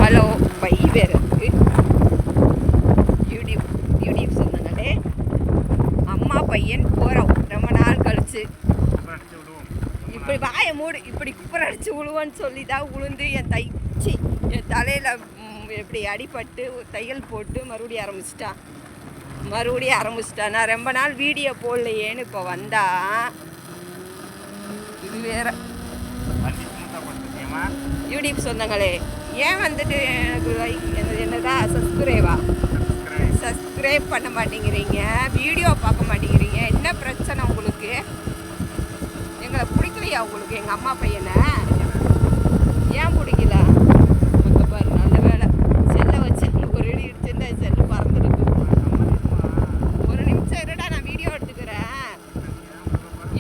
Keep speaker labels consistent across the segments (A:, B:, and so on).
A: Hello by வேறு YouTube சொன்னாங்களே அம்மா பையன் போகிறோம் ரொம்ப நாள் கழிச்சு இப்படி வாயை மூடு இப்படி குப்பர் அடித்து விழுவோன்னு சொல்லி தான் உளுந்து என் தலையில் இப்படி அடிபட்டு தையல் போட்டு மறுபடியும் ஆரம்பிச்சிட்டான் நான் ரொம்ப நாள் வீடியோ போடலையேன்னு இப்போ வந்தா இது வேற யூடியூப் சொந்தங்களே ஏன் வந்துட்டு எனக்கு என்னதான் சப்ஸ்கிரைப் பண்ண மாட்டேங்கிறீங்க, வீடியோ பார்க்க மாட்டேங்கிறீங்க, என்ன பிரச்சனை உங்களுக்கு? எங்களை பிடிக்கலையா உங்களுக்கு எங்கள் அம்மா பையனை? ஏன் பிடிக்கல? அங்கே பாரு நல்ல வேலை செல்லை வச்சு ஒரு இடி இடிச்சுருந்தா செல்லு பறந்துருக்கு. ஒரு நிமிஷம் இருடா நான் வீடியோ எடுத்துக்கிறேன்.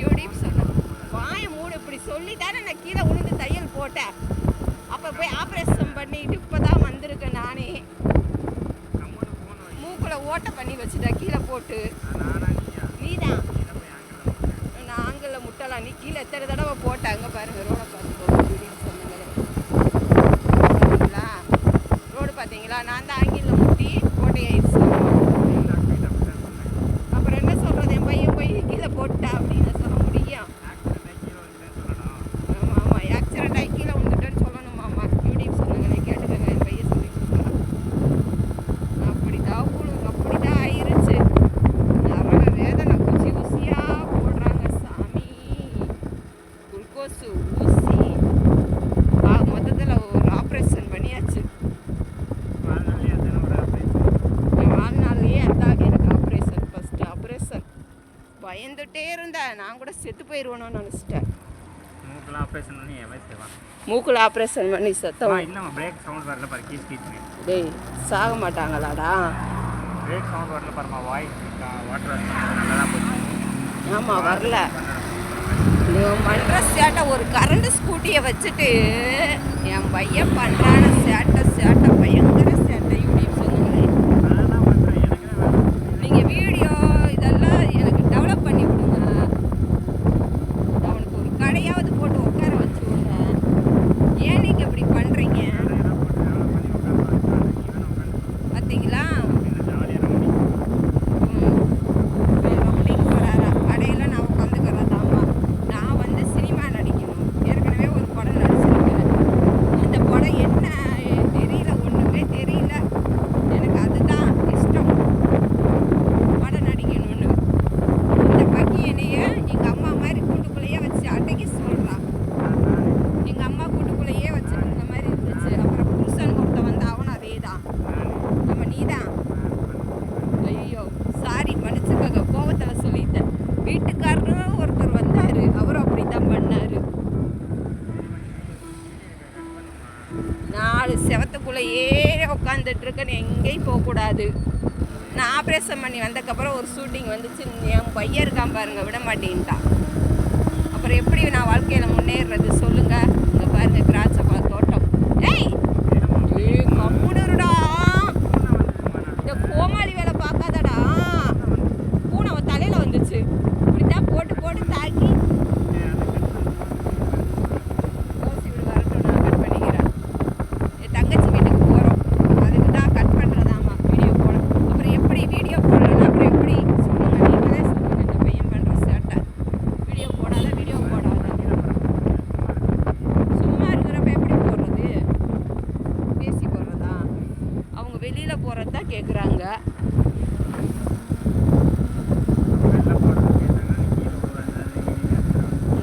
A: யூடியூப் சொன்னேன் வாயை மூடு இப்படி சொல்லி தானே நான் கீழே விழுந்து தையல் போட்டேன். அப்போ போய் ஆப்ரேஷன் பண்ணிட்டு இப்போ தான் வந்திருக்கேன் நானே. மூக்கில் ஓட்டை பண்ணி வச்சுட்டேன் கீழே போட்டு. நீ தான் நான் ஆங்கிளில் முட்டலாம். நீ கீழே எத்தனை தடவை போட்டேன். அங்கே பாருங்க ரோடை பார்த்துக்கோங்க. சொன்னீங்களா ரோடு பார்த்தீங்களா? நான் தான் ஆங்கிளில் முட்டி ஓட்டையாயிடுச்சு. அப்புறம் என்ன சொல்கிறது? என் பையன் போய் கீழே போட்டா அப்படின்னு சொல்ல முடியும்? ஆமாம் ஆக்சிடென்ட் ஆகி கீழே வந்துட்டேன்னு சொல்லணுமாம்மா. யூடியூப் சொன்னாங்களே கேட்டுக்கங்க. என் பையன் சொல்லி கொடுக்குறான். அப்படிதான் ஆயிருச்சு. நிறைய வேதனை குச்சி ஊசியாக போடுறாங்க சாமி. குளுக்கோஸு ஊசி மொத்தத்தில் ஒரு ஆப்ரேஷன் பண்ணியாச்சு. என் வாழ்நாள்லேயே அதான் எனக்கு ஆப்ரேஷன், ஃபஸ்ட்டு ஆப்ரேஷன். பயந்துகிட்டே இருந்தேன். நான் கூட செத்து போயிடுவேணும்னு நினச்சிட்டேன். மூக்கில் ஆப்ரேஷன் பண்ணி செத்தவன் டேய் சாக மாட்டாங்களாடா? ஆமாம் வரல. நீங்கள் பண்ணுற சேட்டை ஒரு கரண்ட் ஸ்கூட்டியை வச்சுட்டு என் பையன் பண்ணுறான சேட்டை பயங்கர சேட்டை. யூடியூப் சொன்னாங்களே நீங்கள் வீடியோ இதெல்லாம் எனக்கு டெவலப் பண்ணி விடுங்க. அவனுக்கு ஒரு கடையாவது போட்டு உட்கார வச்சு விடுங்க. ஏன் நீங்கள் இப்படி பண்ணுறீங்க? பார்த்தீங்களா? ரவுண்டிங் போகிறாரா கடையில்? நான் உட்காந்துக்கிறதாம்மா. நான் வந்து சினிமா நடிக்கணும். ஏற்கனவே ஒரு படம் நடிச்சிருக்கேன். அந்த படம் என்ன தெரியல, ஒன்றுமே தெரியல. எனக்கு அதுதான் இஷ்டம், படம் நடிக்கணும்னு. இந்த பக்கி என்னைய எங்கள் அம்மா மாதிரி கூட்டுக்குள்ளேயே வச்சு அன்னைக்கு சொல்கிறான். எங்கள் அம்மா கூட்டுக்குள்ளேயே வச்சுருந்த மாதிரி இருந்துச்சு. அப்புறம் புருஷன் ஒருத்த வந்து அவனும் அதே தான். நம்ம நீ தான். ஐயோ சாரி மன்னிச்சுக்கோங்க, கோவத்தில் சொல்லிட்டேன். வீட்டுக்காரரும் ஒருத்தர் வந்தார், அவரும் அப்படி தான் பண்ணார். 4 செவத்துக்குள்ளேயே உட்காந்துட்ருக்கேன்னு எங்கேயும் போகக்கூடாது. நான் ஆப்ரேஷன் பண்ணி வந்ததுக்கப்புறம் ஒரு ஷூட்டிங் வந்துச்சு. என் பையன் இருக்கான் பாருங்க, விட மாட்டேன்ட்டான். அப்புறம் எப்படி நான் வாழ்க்கையில் முன்னேறது சொல்லுங்கள்? இங்கே பாருங்க திராட்சை பழ தோட்டம். ஏய் கம்முடுடா, இந்த கோமாளி வேலை பார்க்காதடா. பூனை அவன் தலையில் வந்துச்சு. இப்படித்தான் போட்டு தாக்கி ஓசி வீடு வரட்டும், நான் கட் பண்ணிக்கிறேன். என் தங்கச்சி வீட்டுக்கு போகிறோம், அதுக்கு தான் கட் பண்ணுறதாம்மா வீடியோ போட. அப்புறம் எப்படி வீடியோ போடலன்னா அப்புறம் எப்படி சொல்லுங்கள்? நீங்களே சொல்லுங்கள். இந்த பையன் பண்ணுற சேட்டை வீடியோ போடாத சும்மா இருக்கிறப்ப எப்படி போடுறது? பேசி போடுறதா? அவங்க வெளியில் போகிறது தான் கேட்குறாங்க.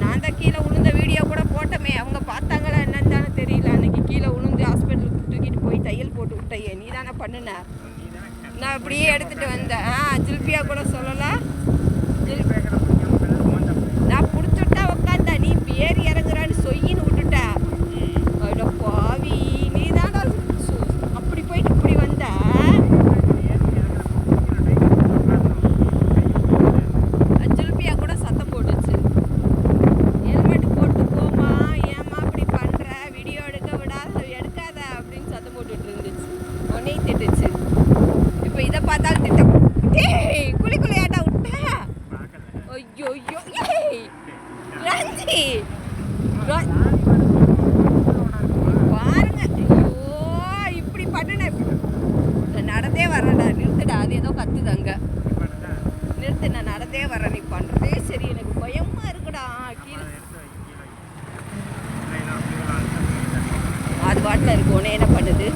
A: நான் தான் கீழே விழுந்த வீடியோ கூட போட்டோமே, அவங்க பார்த்தாங்களா என்னன்னு தானே தெரியல. அன்றைக்கி கீழே விழுந்து ஹாஸ்பிட்டலுக்கு தூக்கிட்டு போய் தையல் போட்டு விட்டையே நீ தானே பண்ணுன. நான் அப்படியே எடுத்துகிட்டு வந்தேன். ஜில்பியா கூட சொல்லலை. நான் பிடிச்சுட்டா உட்காந்தேன், நீ ஏறி இறங்குறான்னு சொயின்னு விட்டுட்டேன். அட பாவி, நீ தான்டா அப்படி போயிட்டு இப்படி வந்த. ஜில்பியா கூட சத்தம் போட்டுச்சு, ஹெல்மெட் போட்டு போமா, ஏம்மா இப்படி பண்ணுற, வீடியோ எடுக்காத அப்படின்னு சத்தம் போட்டுட்டு இருந்துச்சு. உடனே திட்டுச்சு. இப்போ இதை பார்த்தாலும் திட்ட குளிக்குள்ளையாட்டா விட்ட. ஐயோ ரஞ்சி ஏதோ கத்துதாங்க. நிறுத்து, நான் நடந்தே வரேன். நீ பண்ணுறதே சரி, எனக்கு பயமாக இருக்குடா. கீழே அது பாட்டில் இருக்கு. உடனே என்ன பண்ணுது?